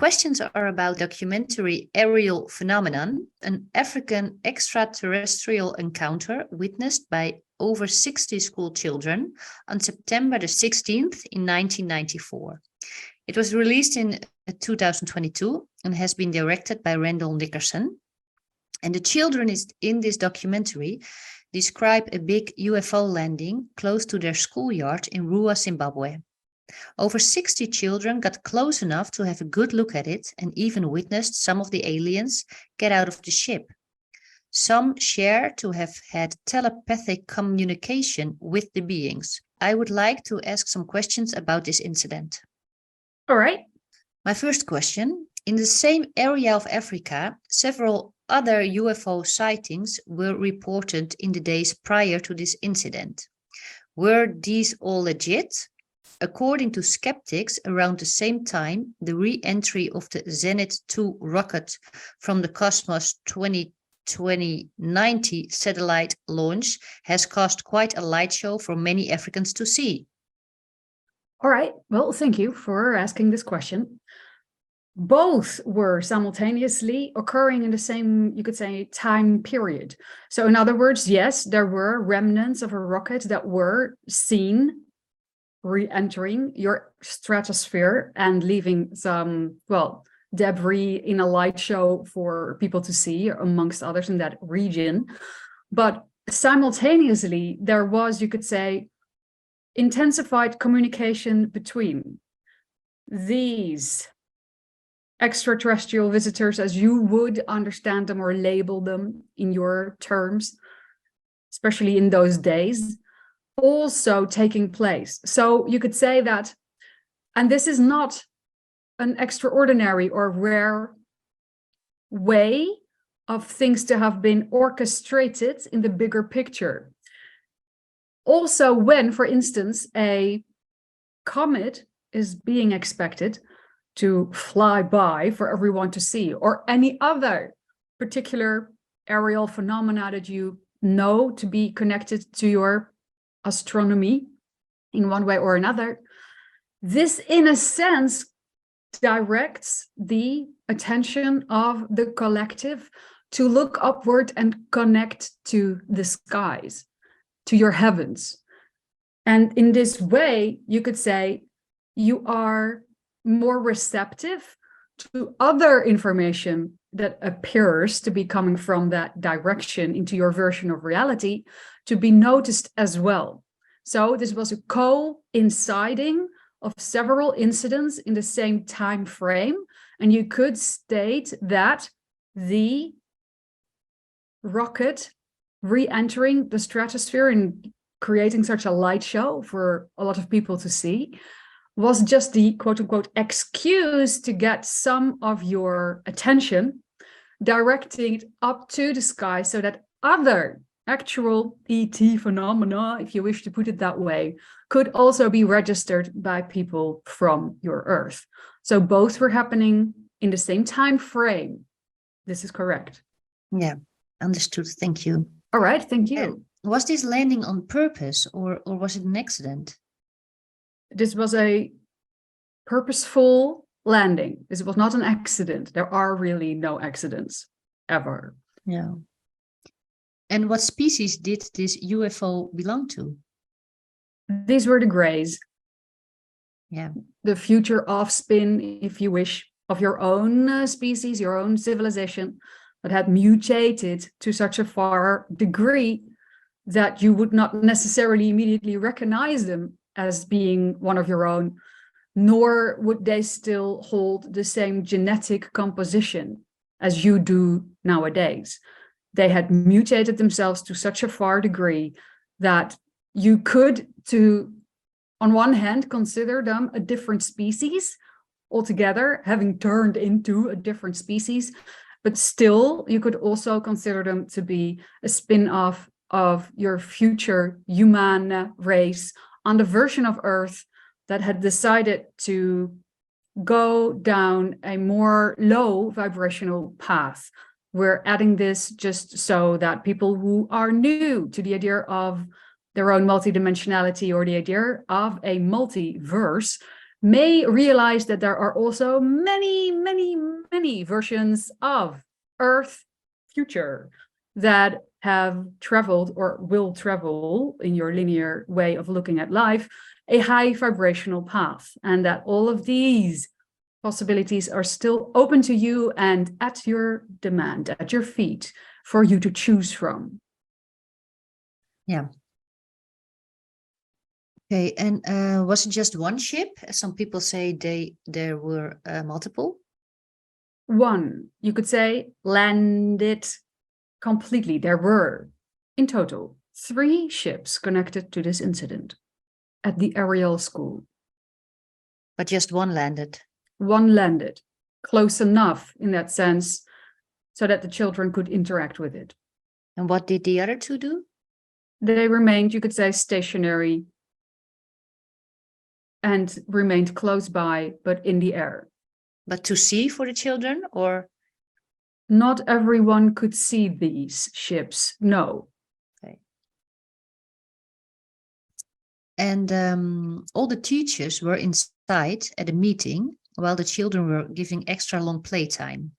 questions are about documentary Ariel Phenomenon, an African extraterrestrial encounter witnessed by over 60 school children on September the 16th in 1994. It was released in 2022 and has been directed by Randall Nickerson. And the children in this documentary describe a big UFO landing close to their schoolyard in Rua, Zimbabwe. Over 60 children got close enough to have a good look at it and even witnessed some of the aliens get out of the ship. Some share to have had telepathic communication with the beings. I would like to ask some questions about this incident. All right. My first question, in the same area of Africa, several other UFO sightings were reported in the days prior to this incident. Were these all legit? According to skeptics, around the same time, the re-entry of the Zenit 2 rocket from the Cosmos 2090 satellite launch has caused quite a light show for many Africans to see. All right. Well, thank you for asking this question. Both were simultaneously occurring in the same, you could say, time period. So in other words, yes, there were remnants of a rocket that were seen re-entering your stratosphere and leaving some, well, debris in a light show for people to see, amongst others in that region. But simultaneously, there was, you could say, intensified communication between these extraterrestrial visitors, as you would understand them or label them in your terms, especially in those days, also taking place. So you could say that, and this is not an extraordinary or rare way of things to have been orchestrated in the bigger picture. Also, when, for instance, a comet is being expected to fly by for everyone to see, or any other particular aerial phenomena that you know to be connected to your astronomy in one way or another, this in a sense directs the attention of the collective to look upward and connect to the skies, to your heavens. And in this way, you could say you are more receptive to other information that appears to be coming from that direction into your version of reality to be noticed as well. So this was a coinciding of several incidents in the same time frame, and you could state that the rocket re-entering the stratosphere and creating such a light show for a lot of people to see was just the quote-unquote excuse to get some of your attention directed up to the sky so that other actual ET phenomena, if you wish to put it that way, could also be registered by people from your Earth. So both were happening in the same time frame. This is correct. Yeah, understood. Thank you. All right, thank you. Was this landing on purpose or was it an accident? This was a purposeful landing. This was not an accident. There are really no accidents ever. Yeah. And what species did this UFO belong to? These were the Greys. Yeah. The future offspring, if you wish, of your own species, your own civilization, that had mutated to such a far degree that you would not necessarily immediately recognize them as being one of your own, nor would they still hold the same genetic composition as you do nowadays. They had mutated themselves to such a far degree that you could, on one hand, consider them a different species altogether, having turned into a different species, but still you could also consider them to be a spin-off of your future human race on the version of Earth that had decided to go down a more low vibrational path. We're adding this just so that people who are new to the idea of their own multidimensionality or the idea of a multiverse may realize that there are also many, many, many versions of Earth future that have traveled or will travel in your linear way of looking at life, a high vibrational path, and that all of these possibilities are still open to you and at your demand, at your feet, for you to choose from. Yeah. Okay, and was it just one ship? Some people say there were multiple. One, you could say, landed completely. There were, in total, 3 ships connected to this incident at the Ariel school. But just one landed. One landed, close enough in that sense, so that the children could interact with it. And what did the other 2 do? They remained, you could say, stationary and remained close by, but in the air. But to see for the children, or? Not everyone could see these ships, no. Okay. And all the teachers were inside at a meeting while the children were giving extra long playtime.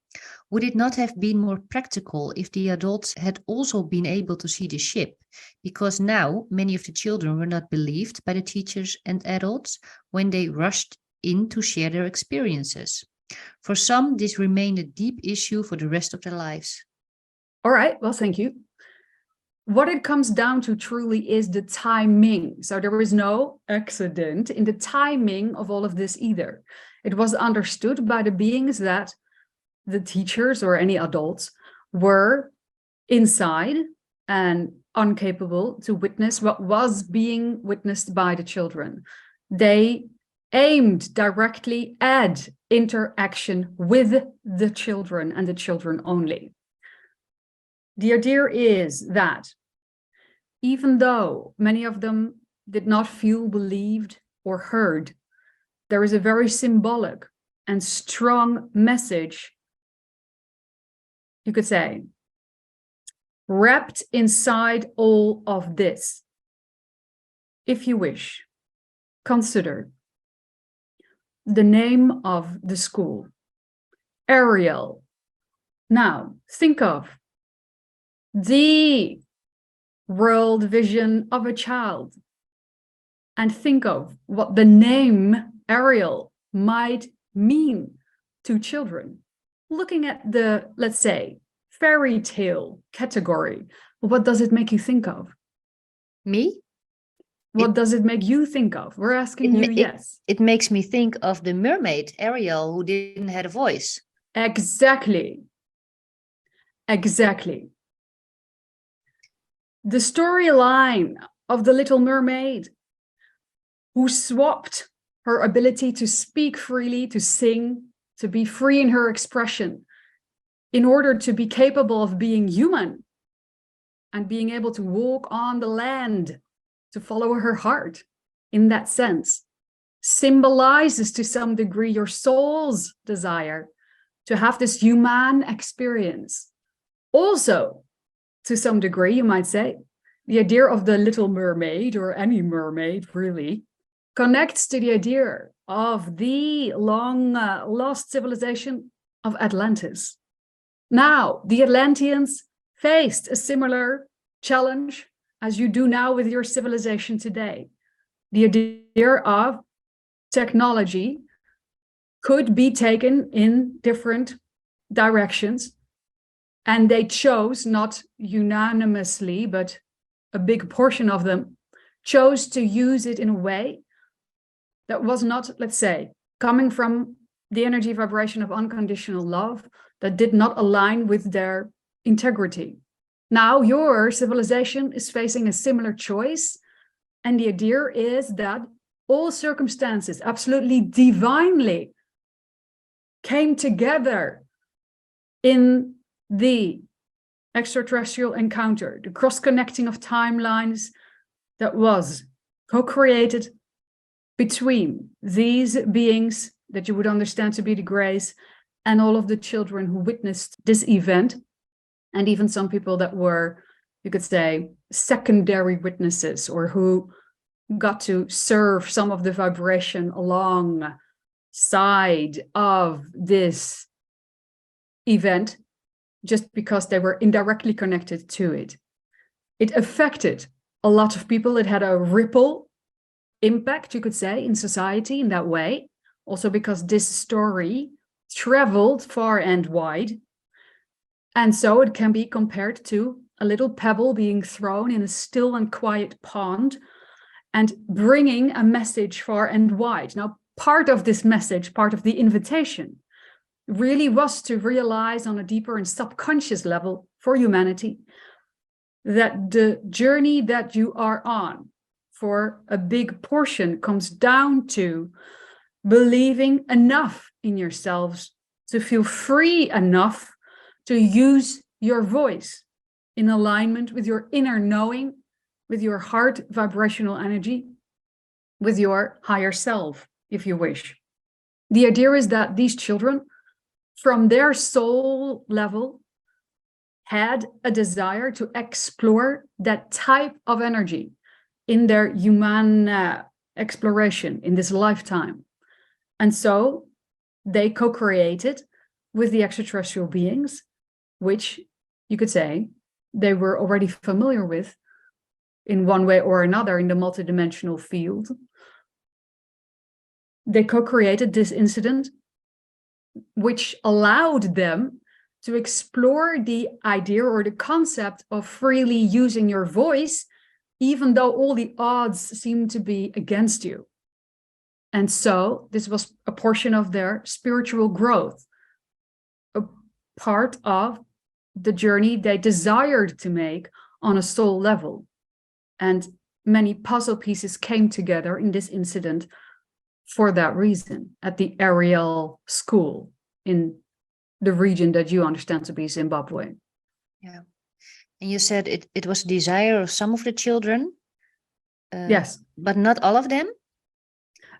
Would it not have been more practical if the adults had also been able to see the ship? Because now many of the children were not believed by the teachers and adults when they rushed in to share their experiences. For some, this remained a deep issue for the rest of their lives. All right, well, thank you. What it comes down to truly is the timing. So there was no accident in the timing of all of this either. It was understood by the beings that the teachers or any adults were inside and incapable to witness what was being witnessed by the children. They aimed directly at interaction with the children and the children only. The idea is that even though many of them did not feel believed or heard, there is a very symbolic and strong message, you could say, wrapped inside all of this. If you wish, consider the name of the school, Ariel. Now, think of the world vision of a child and think of what the name Ariel might mean to children. Looking at the, let's say, fairy tale category, what does it make you think of? Me? What does it make you think of? We're asking you, yes. It makes me think of the mermaid, Ariel, who didn't have a voice. Exactly. Exactly. The storyline of the Little Mermaid, who swapped her ability to speak freely, to sing, to be free in her expression, in order to be capable of being human and being able to walk on the land, to follow her heart in that sense, symbolizes to some degree your soul's desire to have this human experience. Also, to some degree, you might say, the idea of the Little Mermaid, or any mermaid really, connects to the idea of the long lost civilization of Atlantis. Now, the Atlanteans faced a similar challenge as you do now with your civilization today. The idea of technology could be taken in different directions, and they chose, not unanimously, but a big portion of them chose to use it in a way that was not, let's say, coming from the energy vibration of unconditional love, that did not align with their integrity. Now your civilization is facing a similar choice, and the idea is that all circumstances absolutely divinely came together in the extraterrestrial encounter, the cross-connecting of timelines that was co-created between these beings that you would understand to be the Greys and all of the children who witnessed this event, and even some people that were, you could say, secondary witnesses, or who got to serve some of the vibration alongside of this event just because they were indirectly connected to it. It affected a lot of people. It had a ripple impact, you could say, in society in that way. Also because this story traveled far and wide. And so it can be compared to a little pebble being thrown in a still and quiet pond and bringing a message far and wide. Now, part of this message, part of the invitation, really was to realize on a deeper and subconscious level for humanity that the journey that you are on for a big portion comes down to believing enough in yourselves to feel free enough to use your voice in alignment with your inner knowing, with your heart vibrational energy, with your higher self, if you wish. The idea is that these children, from their soul level, had a desire to explore that type of energy in their human exploration in this lifetime. And so they co-created with the extraterrestrial beings, which you could say they were already familiar with in one way or another in the multidimensional field. They co-created this incident, which allowed them to explore the idea or the concept of freely using your voice, even though all the odds seem to be against you. And so this was a portion of their spiritual growth, a part of the journey they desired to make on a soul level. And many puzzle pieces came together in this incident for that reason at the Ariel school in the region that you understand to be Zimbabwe. Yeah. And you said it was a desire of some of the children. Yes. But not all of them?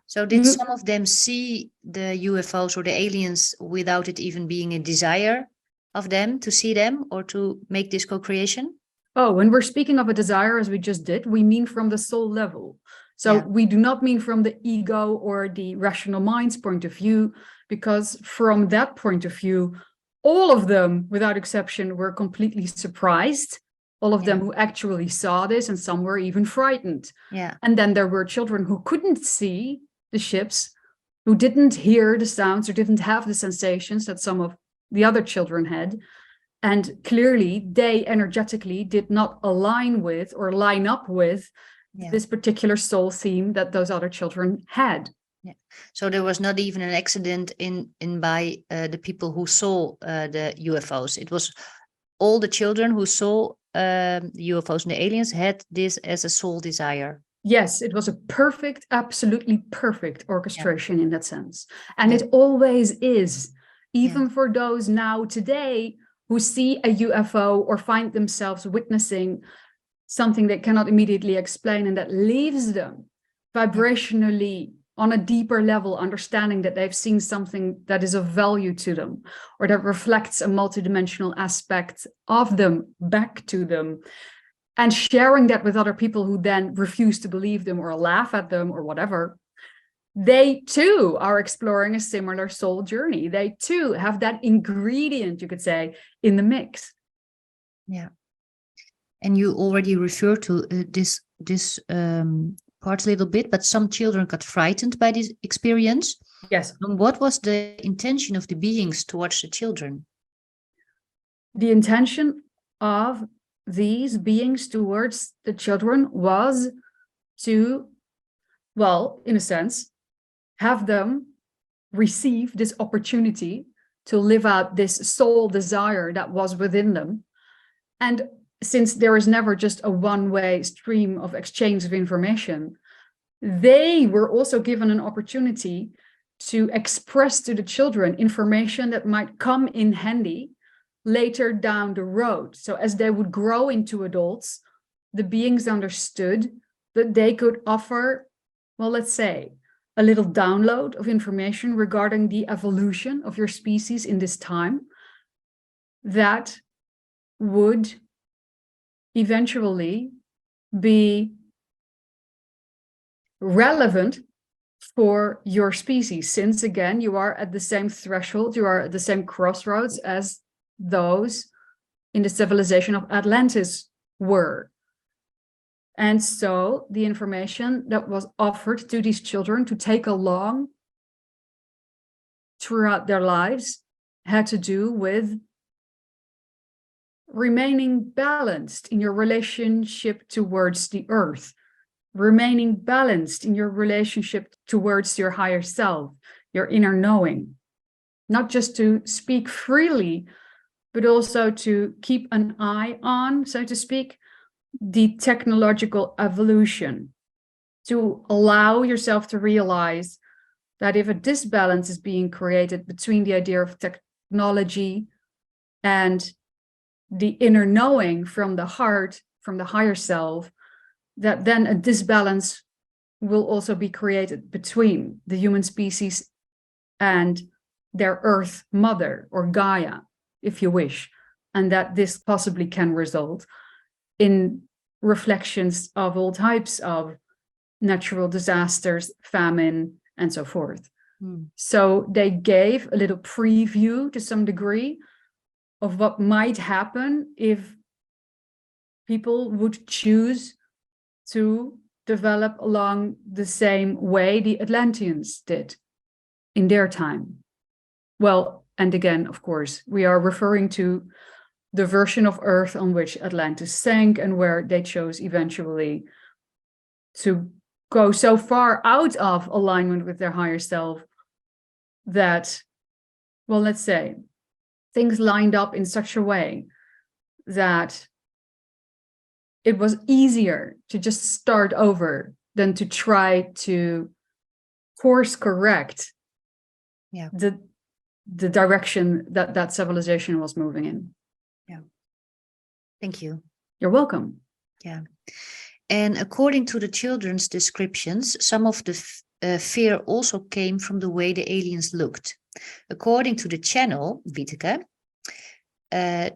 So did some of them see the UFOs or the aliens without it even being a desire of them to see them or to make this co-creation? Oh, when we're speaking of a desire, as we just did, we mean from the soul level. So we do not mean from the ego or the rational mind's point of view, because from that point of view, all of them, without exception, were completely surprised. All of them who actually saw this, and some were even frightened. And then there were children who couldn't see the ships, who didn't hear the sounds or didn't have the sensations that some of the other children had. And clearly, they energetically did not align with or line up with this particular soul theme that those other children had. So there was not even an accident in by the people who saw the UFOs. It was all the children who saw the UFOs and the aliens had this as a soul desire. Yes, it was a perfect, absolutely perfect orchestration in that sense. And it always is, even for those now today who see a UFO or find themselves witnessing something they cannot immediately explain, and that leaves them vibrationally on a deeper level, understanding that they've seen something that is of value to them, or that reflects a multidimensional aspect of them back to them, and sharing that with other people who then refuse to believe them or laugh at them or whatever. They too are exploring a similar soul journey. They too have that ingredient, you could say, in the mix. Yeah. And you already referred to this part a little bit, but some children got frightened by this experience. Yes. And what was the intention of the beings towards the children? The intention of these beings towards the children was to, well, in a sense, have them receive this opportunity to live out this soul desire that was within them. And since there is never just a one-way stream of exchange of information, they were also given an opportunity to express to the children information that might come in handy later down the road. So as they would grow into adults, the beings understood that they could offer, well, let's say, a little download of information regarding the evolution of your species in this time that would eventually be relevant for your species, since again, you are at the same threshold, you are at the same crossroads as those in the civilization of Atlantis were. And so the information that was offered to these children to take along throughout their lives had to do with remaining balanced in your relationship towards the earth, remaining balanced in your relationship towards your higher self, your inner knowing, not just to speak freely, but also to keep an eye on, so to speak, the technological evolution, to allow yourself to realize that if a disbalance is being created between the idea of technology and the inner knowing from the heart, from the higher self, that then a disbalance will also be created between the human species and their earth mother, or Gaia, if you wish, and that this possibly can result in reflections of all types of natural disasters, famine, and so forth. So they gave a little preview to some degree of what might happen if people would choose to develop along the same way the Atlanteans did in their time. Well, and again, of course, we are referring to the version of Earth on which Atlantis sank and where they chose eventually to go so far out of alignment with their higher self that, well, let's say, things lined up in such a way that it was easier to just start over than to try to course correct the direction that that civilization was moving in. Yeah. Thank you. You're welcome. Yeah. And according to the children's descriptions, some of the fear also came from the way the aliens looked. According to the channel, Wieteke,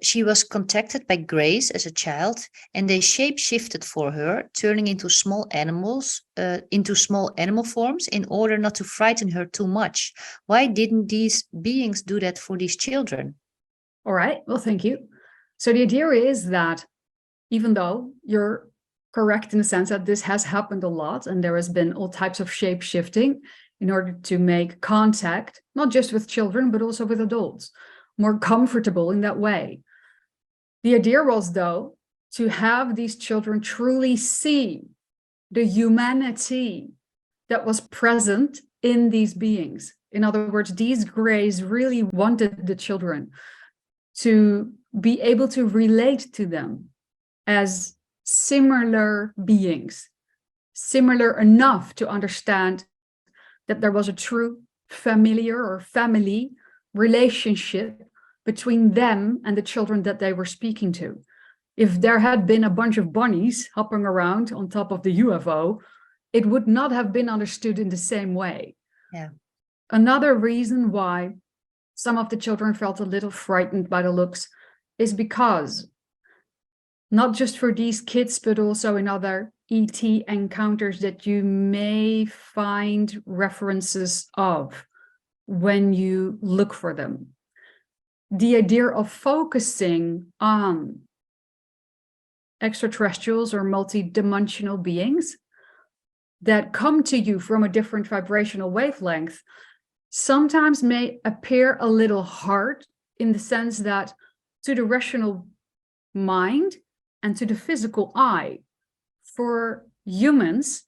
she was contacted by Grace as a child, and they shape-shifted for her, turning into small animals, into small animal forms in order not to frighten her too much. Why didn't these beings do that for these children? All right, well, thank you. So the idea is that even though you're correct in the sense that this has happened a lot, and there has been all types of shape-shifting in order to make contact, not just with children, but also with adults, more comfortable in that way. The idea was, though, to have these children truly see the humanity that was present in these beings. In other words, these Greys really wanted the children to be able to relate to them as similar beings, similar enough to understand that there was a true familiar or family relationship between them and the children that they were speaking to. If there had been a bunch of bunnies hopping around on top of the UFO, it would not have been understood in the same way. Yeah. Another reason why some of the children felt a little frightened by the looks is because, not just for these kids, but also in other ET encounters that you may find references of when you look for them, the idea of focusing on extraterrestrials or multi-dimensional beings that come to you from a different vibrational wavelength sometimes may appear a little hard, in the sense that to the rational mind and to the physical eye, for humans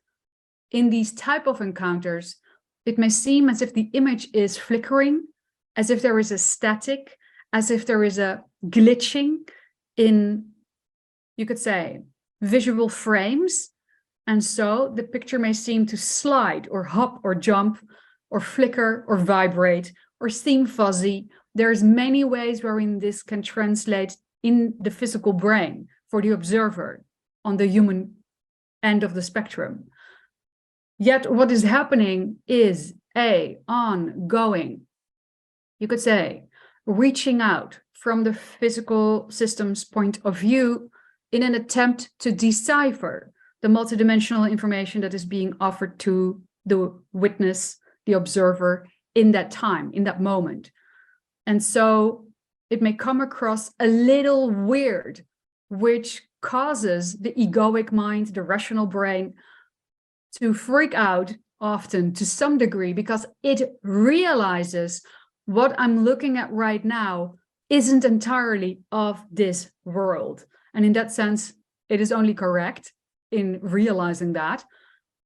in these type of encounters, it may seem as if the image is flickering, as if there is a static, as if there is a glitching in, you could say, visual frames. And so the picture may seem to slide or hop or jump or flicker or vibrate or seem fuzzy. There's many ways wherein this can translate in the physical brain for the observer on the human end of the spectrum. Yet what is happening is a ongoing, you could say, reaching out from the physical system's point of view in an attempt to decipher the multidimensional information that is being offered to the witness, the observer, in that time, in that moment. And so it may come across a little weird, which causes the egoic mind, the rational brain, to freak out often to some degree, because it realizes what I'm looking at right now isn't entirely of this world. And in that sense, it is only correct in realizing that.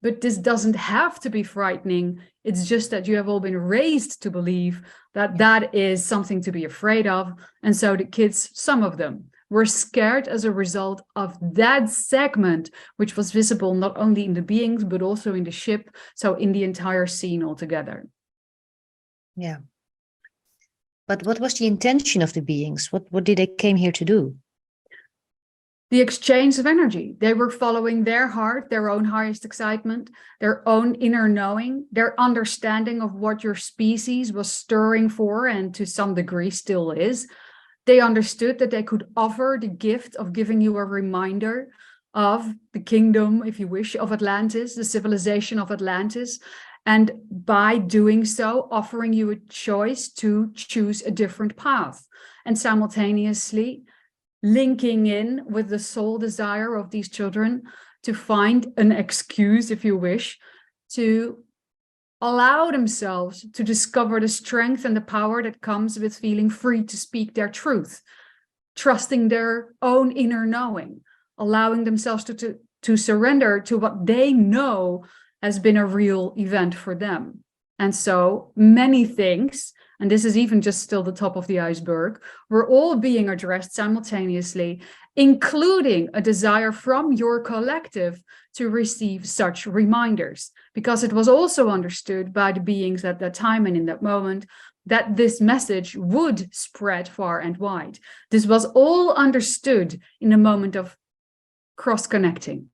But this doesn't have to be frightening. It's just that you have all been raised to believe that that is something to be afraid of. And so the kids, some of them, were scared as a result of that segment, which was visible not only in the beings, but also in the ship. So in the entire scene altogether. Yeah. But what was the intention of the beings? What did they came here to do? The exchange of energy. They were following their heart, their own highest excitement, their own inner knowing, their understanding of what your species was stirring for, and to some degree still is. They understood that they could offer the gift of giving you a reminder of the kingdom, if you wish, of Atlantis, the civilization of Atlantis. And by doing so, offering you a choice to choose a different path. And simultaneously, linking in with the soul desire of these children to find an excuse, if you wish, to allow themselves to discover the strength and the power that comes with feeling free to speak their truth, trusting their own inner knowing, allowing themselves to surrender to what they know has been a real event for them. And so many things, and this is even just still the top of the iceberg, were all being addressed simultaneously, including a desire from your collective to receive such reminders, because it was also understood by the beings at that time and in that moment that this message would spread far and wide. This was all understood in a moment of cross-connecting.